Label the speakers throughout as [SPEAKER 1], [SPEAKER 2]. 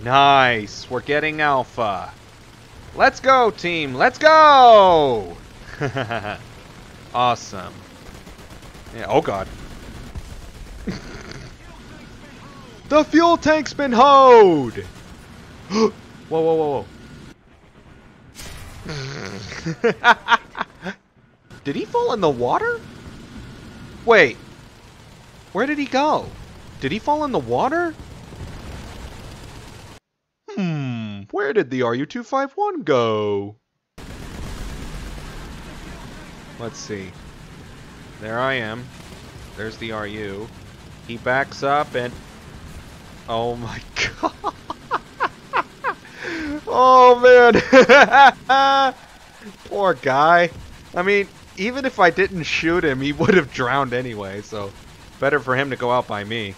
[SPEAKER 1] Nice. We're getting alpha. Let's go, team. Let's go. Awesome. Yeah, oh god. The fuel tank's been hoed. Whoa, whoa, whoa, whoa. Did he fall in the water? Wait. Where did he go? Did he fall in the water? Where did the RU-251 go? Let's see. There I am. There's the RU. He backs up and... Oh my god. Oh man. Poor guy. I mean, even if I didn't shoot him, he would have drowned anyway, so better for him to go out by me.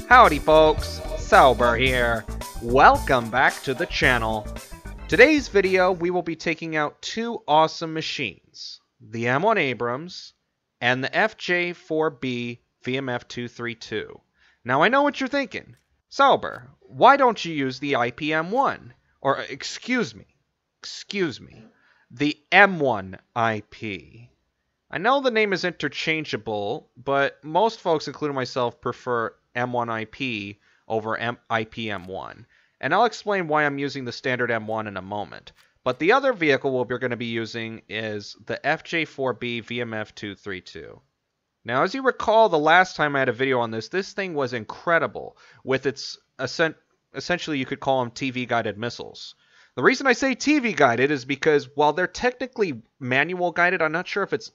[SPEAKER 1] Howdy folks, Sauber here. Welcome back to the channel. Today's video we will be taking out two awesome machines, the M1 Abrams and the FJ4B VMF232. Now I know what you're thinking. Sauber, why don't you use the IPM1? Or excuse me, the M1 IP. I know the name is interchangeable, but most folks, including myself, prefer M1 IP over IPM1. And I'll explain why I'm using the standard M1 in a moment. But the other vehicle we're going to be using is the FJ4B VMF232. Now, as you recall, the last time I had a video on this thing was incredible with its, essentially you could call them TV-guided missiles. The reason I say TV-guided is because while they're technically manual-guided, I'm not sure if it's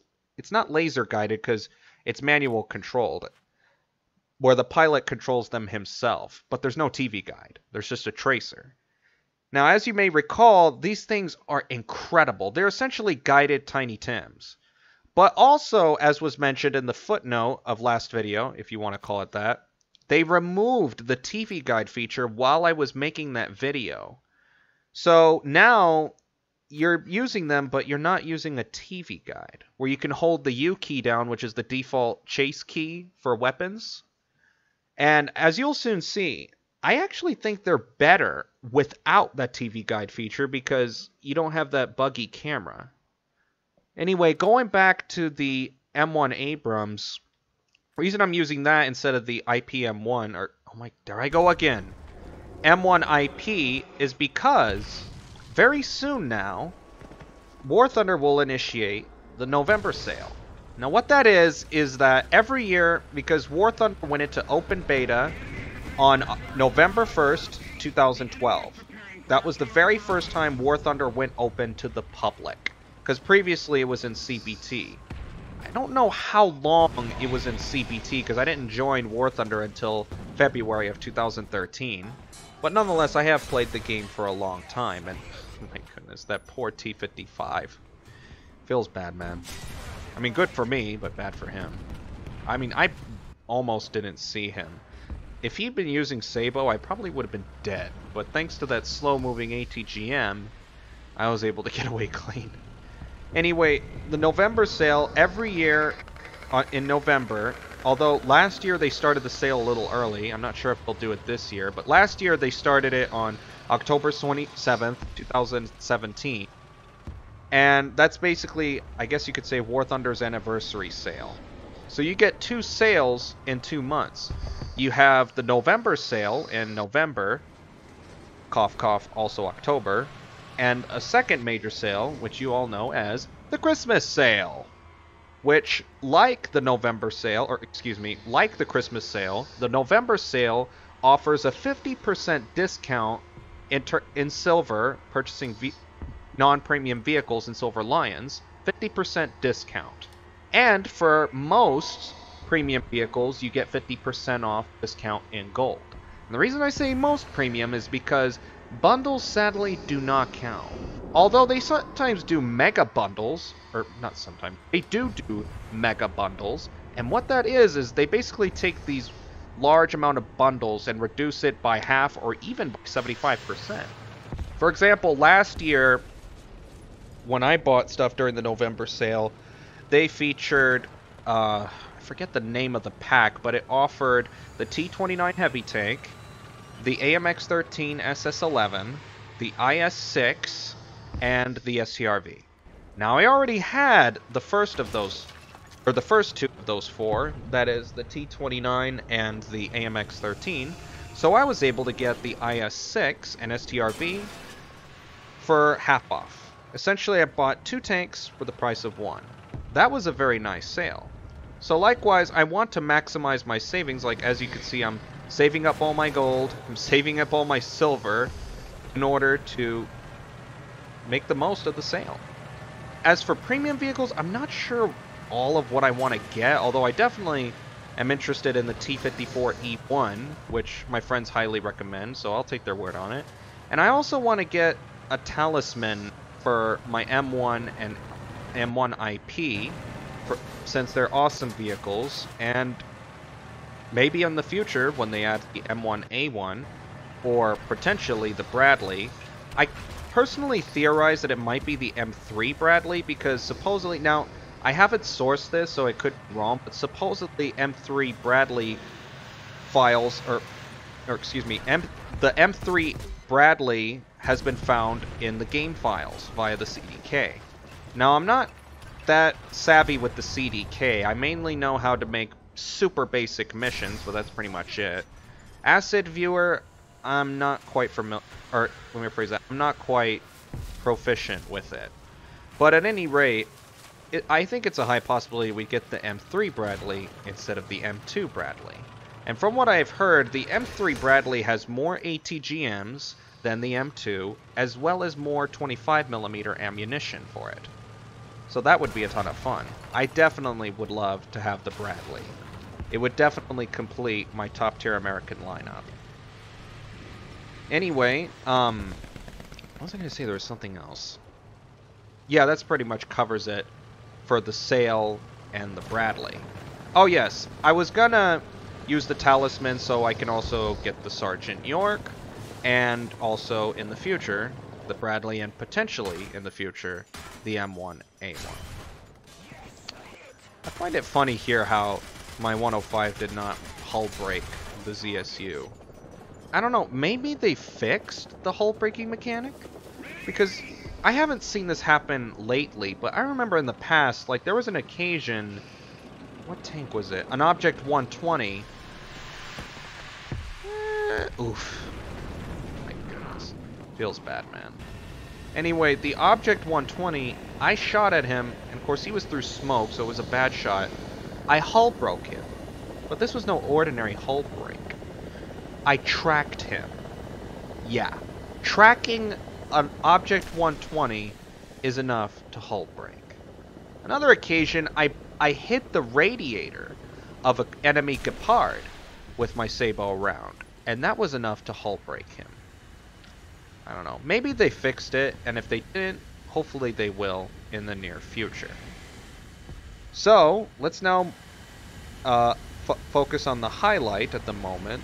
[SPEAKER 1] not laser-guided because it's manual-controlled, where the pilot controls them himself, but there's no TV guide. There's just a tracer. Now, as you may recall, these things are incredible. They're essentially guided Tiny Tims. But also, as was mentioned in the footnote of last video, if you want to call it that, they removed the TV guide feature while I was making that video. So now you're using them, but you're not using a TV guide, where you can hold the U key down, which is the default chase key for weapons. And as you'll soon see, I actually think they're better without that TV guide feature because you don't have that buggy camera. Anyway, going back to the M1 Abrams, the reason I'm using that instead of the IPM1, or, oh my, there I go again, M1 IP, is because very soon now, War Thunder will initiate the November sale. Now what that is that every year, because War Thunder went into open beta on November 1st, 2012. That was the very first time War Thunder went open to the public, because previously it was in CBT. I don't know how long it was in CBT, because I didn't join War Thunder until February of 2013. But nonetheless, I have played the game for a long time, and my goodness, that poor T-55. Feels bad, man. I mean, good for me, but bad for him. I mean, I almost didn't see him. If he'd been using Sabo, I probably would have been dead. But thanks to that slow-moving ATGM, I was able to get away clean. Anyway, the November sale, every year in November, although last year they started the sale a little early. I'm not sure if they'll do it this year, but last year they started it on October 27th, 2017. And that's basically, I guess you could say, War Thunder's anniversary sale. So you get two sales in 2 months. You have the November sale in November, cough cough, also October, and a second major sale, which you all know as the Christmas sale. Which, like the November sale, or excuse me, like the Christmas sale, the November sale offers a 50% discount in silver, purchasing non-premium vehicles in Silver Lions, 50% discount. And for most premium vehicles, you get 50% off discount in gold. And the reason I say most premium is because bundles sadly do not count. Although they sometimes do mega bundles, or not sometimes, they do mega bundles, and what that is they basically take these large amount of bundles and reduce it by half or even by 75%. For example, last year, when I bought stuff during the November sale, they featured, I forget the name of the pack, but it offered the T-29 Heavy Tank, the AMX-13 SS-11, the IS-6, and the STRV. Now, I already had the first of those, or the first two of those four, that is the T-29 and the AMX-13, so I was able to get the IS-6 and STRV for half off. Essentially, I bought 2 tanks for the price of 1. That was a very nice sale. So likewise, I want to maximize my savings. Like, as you can see, I'm saving up all my gold, I'm saving up all my silver in order to make the most of the sale. As for premium vehicles, I'm not sure all of what I want to get, although I definitely am interested in the T54E1, which my friends highly recommend, so I'll take their word on it. And I also want to get a talisman for my M1 and M1 IP, since they're awesome vehicles, and maybe in the future, when they add the M1A1, or potentially the Bradley, I personally theorize that it might be the M3 Bradley, because supposedly, now, I haven't sourced this, so it could be wrong, but supposedly M3 Bradley files, or excuse me, the M3 Bradley has been found in the game files via the CDK. Now, I'm not that savvy with the CDK. I mainly know how to make super basic missions, but that's pretty much it. Acid Viewer, I'm not quite familiar, or let me rephrase that, I'm not quite proficient with it. But at any rate, I think it's a high possibility we get the M3 Bradley instead of the M2 Bradley. And from what I've heard, the M3 Bradley has more ATGMs than the M2, as well as more 25mm ammunition for it. So that would be a ton of fun. I definitely would love to have the Bradley. It would definitely complete my top-tier American lineup. Anyway, what was I going to say? There was something else. Yeah, that's pretty much covers it for the sale and the Bradley. Oh yes, I was gonna use the talisman so I can also get the Sergeant York, and also in the future, the Bradley, and potentially in the future, the M1A1. I find it funny here how my 105 did not hull break the ZSU. I don't know, maybe they fixed the hull breaking mechanic? Because I haven't seen this happen lately, but I remember in the past, like, there was an occasion... What tank was it? An Object 120. Oof. My goodness. Feels bad, man. Anyway, the Object 120, I shot at him, and of course he was through smoke, so it was a bad shot. I hull broke him. But this was no ordinary hull break. I tracked him. Yeah. Tracking an Object 120 is enough to hull break. Another occasion, I hit the radiator of an enemy Gepard with my Sabo round, and that was enough to hull break him. I don't know. Maybe they fixed it, and if they didn't, hopefully they will in the near future. So, let's now focus on the highlight at the moment,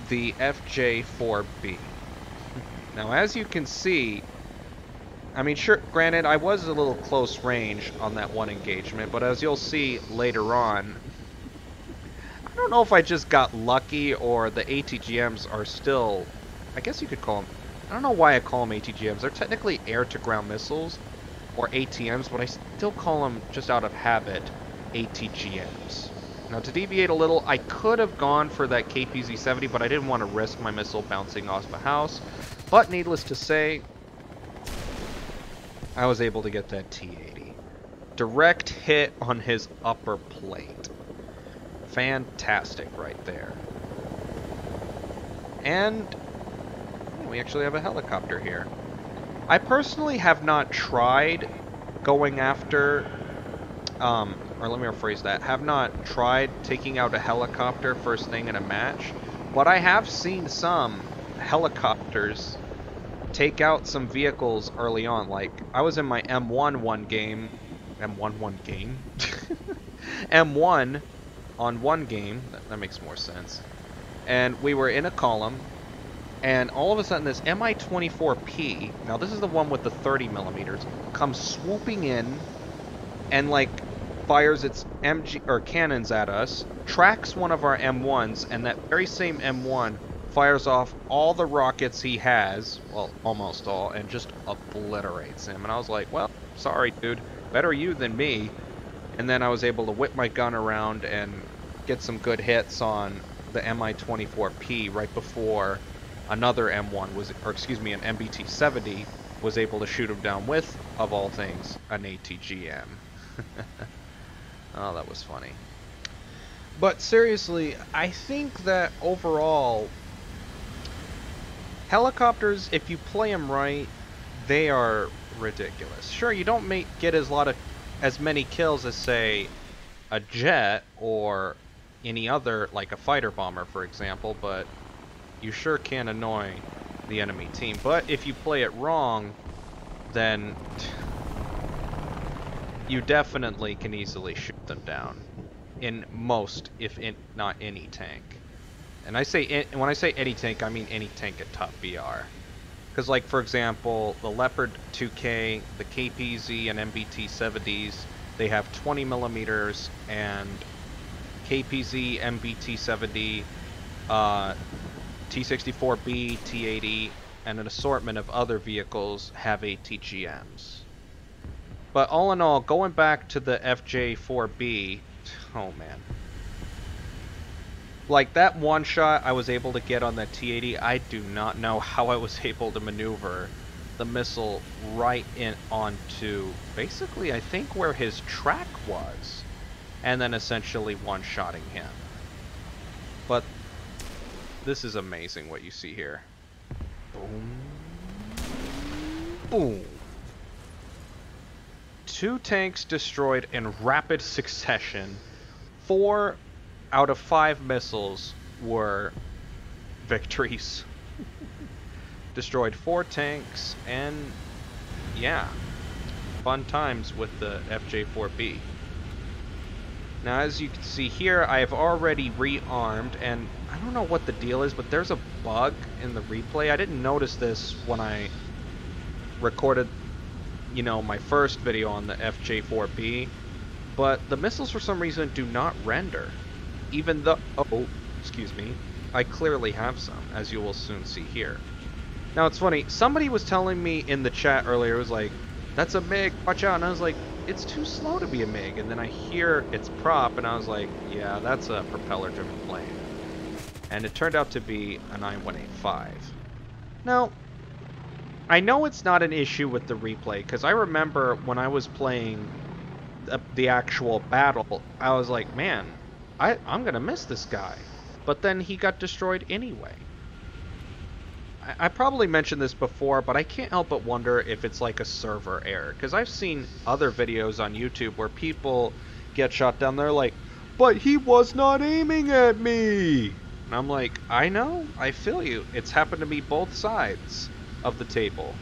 [SPEAKER 1] the FJ4B. Now, as you can see, I mean, sure, granted, I was a little close range on that one engagement, but as you'll see later on, I don't know if I just got lucky or the ATGMs are still, I guess you could call them, I don't know why I call them ATGMs. They're technically air-to-ground missiles, or ATMs, but I still call them, just out of habit, ATGMs. Now, to deviate a little, I could have gone for that KPZ-70, but I didn't want to risk my missile bouncing off the house. But needless to say, I was able to get that T-80. Direct hit on his upper plate. Fantastic right there. And we actually have a helicopter here. I personally have not tried going after, or let me rephrase that, have not tried taking out a helicopter first thing in a match, But I have seen some helicopters take out some vehicles early on. Like, I was in my M1 game. M1 game? M1 on one game. That makes more sense. And we were in a column, and all of a sudden this Mi-24P, now this is the one with the 30 millimeters, comes swooping in and like fires its MG or cannons at us, tracks one of our M1s, and that very same M1 fires off all the rockets he has, well, almost all, and just obliterates him. And I was like, well, sorry, dude, better you than me. And then I was able to whip my gun around and get some good hits on the Mi-24P right before another M1 was, or excuse me, an MBT-70 was able to shoot him down with, of all things, an ATGM. Oh, that was funny. But seriously, I think that overall, helicopters, if you play them right, they are ridiculous. Sure, you don't get as many kills as, say, a jet or any other, like a fighter bomber, for example, but you sure can annoy the enemy team. But if you play it wrong, then you definitely can easily shoot them down in most, if not any tank. And when I say any tank, I mean any tank at top BR. Because, like, for example, the Leopard 2K, the KPZ, and MBT-70s, they have 20 millimeters, and KPZ, MBT-70, T-64B, T-80, and an assortment of other vehicles have ATGMs. But all in all, going back to the FJ4B, oh man. Like, that one shot I was able to get on that T-80, I do not know how I was able to maneuver the missile right in onto, basically, I think where his track was, and then essentially one-shotting him. But this is amazing what you see here. Boom. Boom. 2 tanks destroyed in rapid succession. 4 out of 5 missiles were victories. Destroyed 4 tanks, and yeah, fun times with the FJ4B. Now, as you can see here, I have already rearmed, and I don't know what the deal is, but there's a bug in the replay. I didn't notice this when I recorded, you know, my first video on the FJ4B, but the missiles for some reason do not render, even though, oh, excuse me, I clearly have some, as you will soon see here. Now, it's funny, somebody was telling me in the chat earlier, it was like, that's a MiG, watch out, and I was like, it's too slow to be a MiG, and then I hear its prop, and I was like, yeah, that's a propeller-driven plane. And it turned out to be an I-185. Now, I know it's not an issue with the replay, because I remember when I was playing the actual battle, I was like, man, I'm going to miss this guy. But then he got destroyed anyway. I probably mentioned this before, but I can't help but wonder if it's like a server error. Because I've seen other videos on YouTube where people get shot down. They're like, but he was not aiming at me. And I'm like, I know, I feel you. It's happened to me both sides of the table.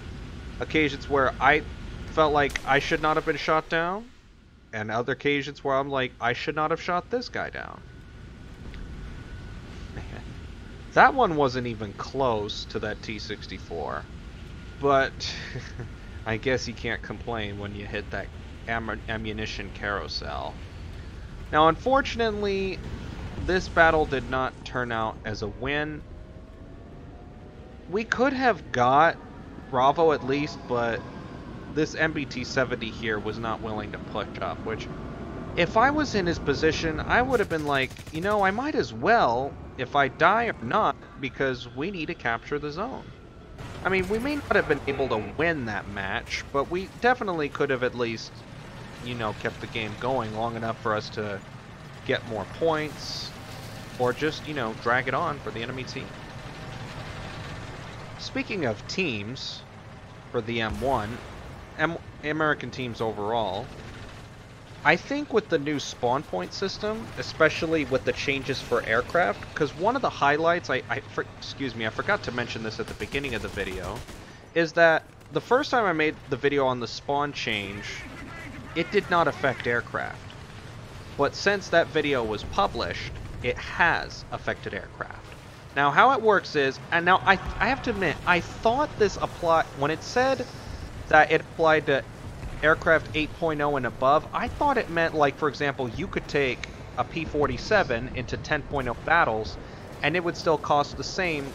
[SPEAKER 1] Occasions where I felt like I should not have been shot down, and other occasions where I'm like, I should not have shot this guy down. Man. That one wasn't even close to that T-64, but I guess you can't complain when you hit that ammunition carousel. Now, unfortunately, this battle did not turn out as a win. We could have got Bravo at least, but this MBT-70 here was not willing to push up, which, if I was in his position, I would have been like, you know, I might as well, if I die or not, because we need to capture the zone. I mean, we may not have been able to win that match, but we definitely could have at least, you know, kept the game going long enough for us to get more points, or just, you know, drag it on for the enemy team. Speaking of teams, for the M1, American teams overall, I think with the new spawn point system, especially with the changes for aircraft, because one of the highlights, excuse me, I forgot to mention this at the beginning of the video, is that the first time I made the video on the spawn change, it did not affect aircraft. But since that video was published, it has affected aircraft. Now how it works is, and now I have to admit, I thought this applied, when it said that it applied to aircraft 8.0 and above, I thought it meant, like, for example, you could take a P-47 into 10.0 battles, and it would still cost the same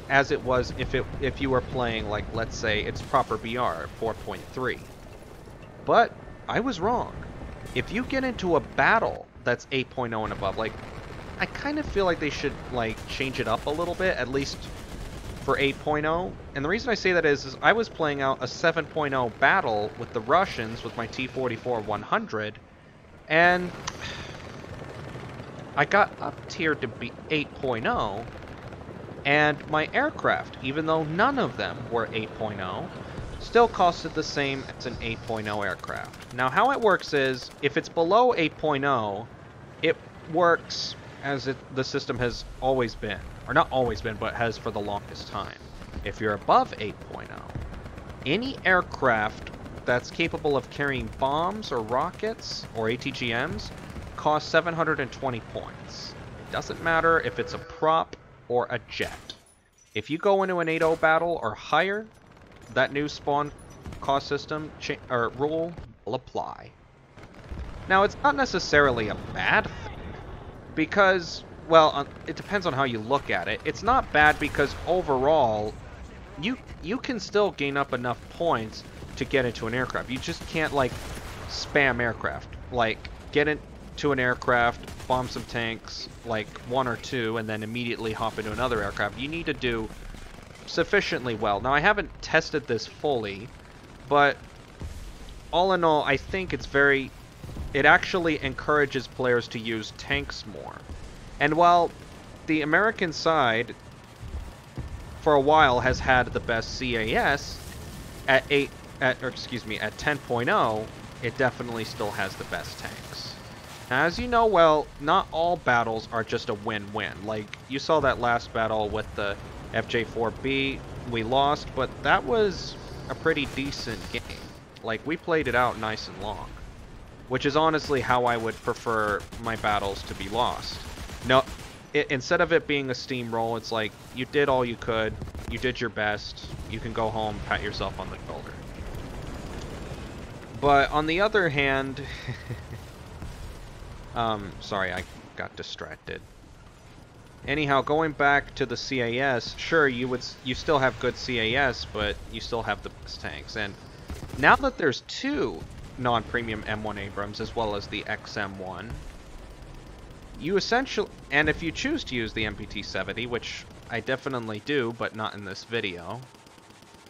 [SPEAKER 1] as it was if you were playing, like, let's say, its proper BR, 4.3. But I was wrong. If you get into a battle that's 8.0 and above, like, I kind of feel like they should, like, change it up a little bit, at least for 8.0, and the reason I say that is I was playing out a 7.0 battle with the Russians with my T-44-100, and I got up tiered to be 8.0, and my aircraft, even though none of them were 8.0, still costed the same as an 8.0 aircraft. Now how it works is, if it's below 8.0, it works as the system has always been. Or not always been, but has for the longest time. If you're above 8.0, any aircraft that's capable of carrying bombs or rockets or ATGMs costs 720 points. It doesn't matter if it's a prop or a jet. If you go into an 8.0 battle or higher, that new spawn cost system or rule will apply. Now, it's not necessarily a bad thing, because, well, it depends on how you look at it. It's not bad because overall, you can still gain up enough points to get into an aircraft. You just can't, like, spam aircraft. Like, get into an aircraft, bomb some tanks, like 1 or 2, and then immediately hop into another aircraft. You need to do sufficiently well. Now, I haven't tested this fully, but all in all, I think it actually encourages players to use tanks more. And while the American side, for a while, has had the best CAS at 10.0, it definitely still has the best tanks. Now, as you know, well, not all battles are just a win-win. Like, you saw that last battle with the FJ4B, we lost, but that was a pretty decent game. Like, we played it out nice and long, which is honestly how I would prefer my battles to be lost. No, instead of it being a steamroll, it's like, you did all you could, you did your best, you can go home, pat yourself on the shoulder. But on the other hand, sorry, I got distracted. Anyhow, going back to the CAS, sure, you still have good CAS, but you still have the best tanks. And now that there's 2 non-premium M1 Abrams as well as the XM1, you essentially, and if you choose to use the MPT-70, which I definitely do, but not in this video,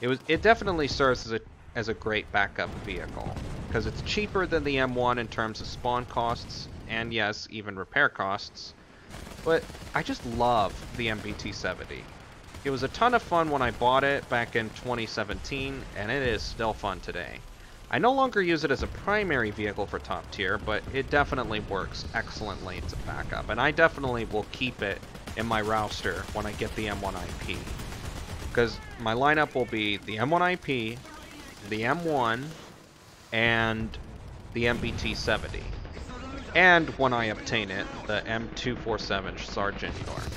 [SPEAKER 1] it definitely serves as a great backup vehicle, because it's cheaper than the M1 in terms of spawn costs, and yes, even repair costs, but I just love the MPT-70. It was a ton of fun when I bought it back in 2017, and it is still fun today. I no longer use it as a primary vehicle for top tier, but it definitely works excellently as a backup, and I definitely will keep it in my roster when I get the M1 IP. Because my lineup will be the M1 IP, the M1, and the MPT-70. And when I obtain it, the M247 Sergeant York.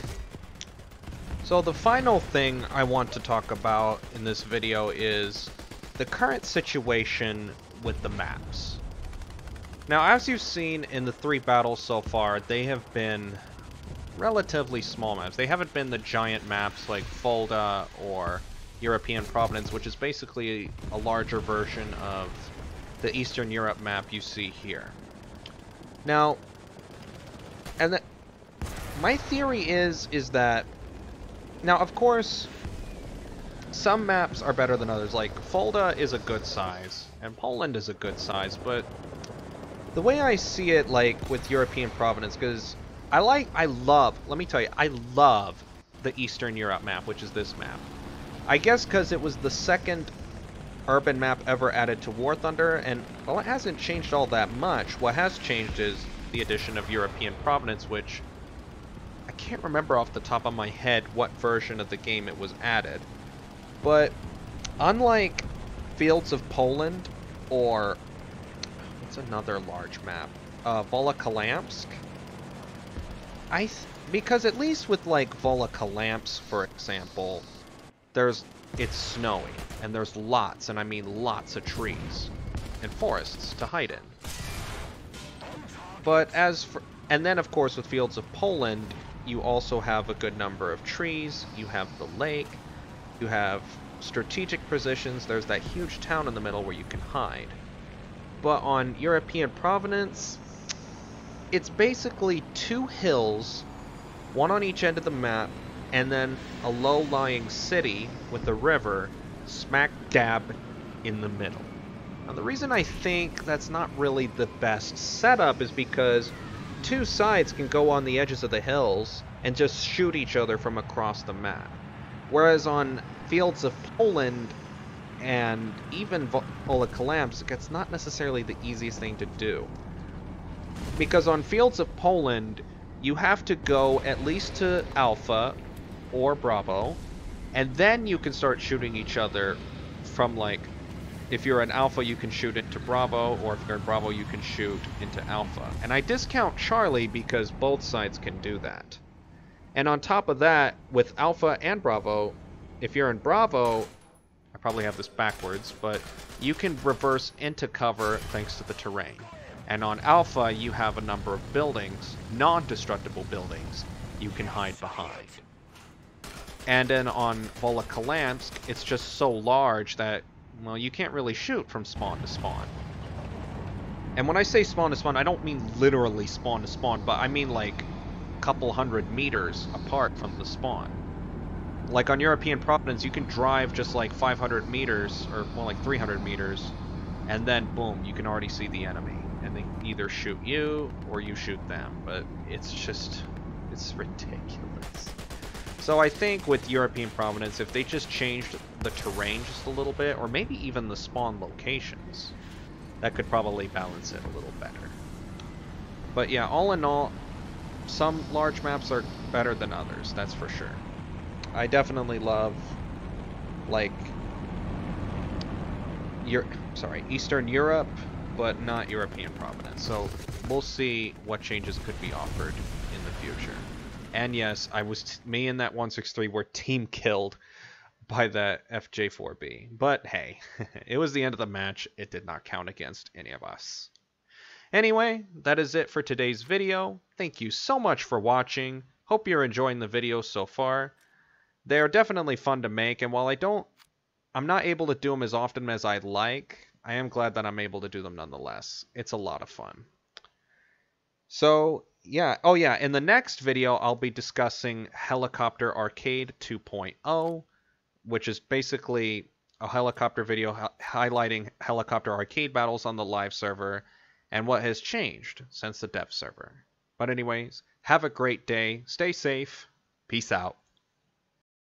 [SPEAKER 1] So the final thing I want to talk about in this video is the current situation with the maps. Now, as you've seen in the 3 battles so far, they have been relatively small maps. They haven't been the giant maps like Fulda or European Providence, which is basically a larger version of the Eastern Europe map you see here. Now, my theory is that, now of course, some maps are better than others. Like, Fulda is a good size, and Poland is a good size, but the way I see it, like, with European Providence, because I love the Eastern Europe map, which is this map. I guess because it was the second urban map ever added to War Thunder, and well, it hasn't changed all that much. What has changed is the addition of European Providence, which I can't remember off the top of my head what version of the game it was added. But unlike Fields of Poland or what's another large map? Volokholamsk. Because at least with like Volokholamsk, for example, it's snowy and there's lots, and I mean lots of trees and forests to hide in. But and then of course with Fields of Poland, you also have a good number of trees, you have the lake, you have strategic positions, there's that huge town in the middle where you can hide. But on European Providence, it's basically 2 hills, one on each end of the map, and then a low-lying city with a river smack dab in the middle. Now the reason I think that's not really the best setup is because 2 sides can go on the edges of the hills and just shoot each other from across the map. Whereas on Fields of Poland and even Volokholamsk, it's not necessarily the easiest thing to do. Because on Fields of Poland, you have to go at least to Alpha or Bravo, and then you can start shooting each other from, like, if you're in Alpha, you can shoot into Bravo, or if you're in Bravo, you can shoot into Alpha. And I discount Charlie because both sides can do that. And on top of that, with Alpha and Bravo, if you're in Bravo, I probably have this backwards, but you can reverse into cover thanks to the terrain. And on Alpha, you have a number of buildings, non-destructible buildings, you can hide behind. And then on Volokholamsk, it's just so large that, well, you can't really shoot from spawn to spawn. And when I say spawn to spawn, I don't mean literally spawn to spawn, but I mean like a couple 100 meters apart from the spawn. Like on European Providence, you can drive just like 500 meters, or more like 300 meters, and then boom, you can already see the enemy. And they either shoot you, or you shoot them. But it's ridiculous. So I think with European Providence, if they just changed the terrain just a little bit, or maybe even the spawn locations, that could probably balance it a little better. But yeah, all in all, some large maps are better than others, that's for sure. I definitely love, like, Eastern Europe, but not European Providence. So we'll see what changes could be offered in the future. And yes, me and that 163 were team killed by that FJ4B. But hey, it was the end of the match. It did not count against any of us. Anyway, that is it for today's video. Thank you so much for watching. Hope you're enjoying the videos so far. They are definitely fun to make, and while I'm not able to do them as often as I'd like, I am glad that I'm able to do them nonetheless. It's a lot of fun. So, yeah. Oh, yeah. In the next video, I'll be discussing Helicopter Arcade 2.0, which is basically a helicopter video highlighting helicopter arcade battles on the live server and what has changed since the dev server. But anyways, have a great day. Stay safe. Peace out.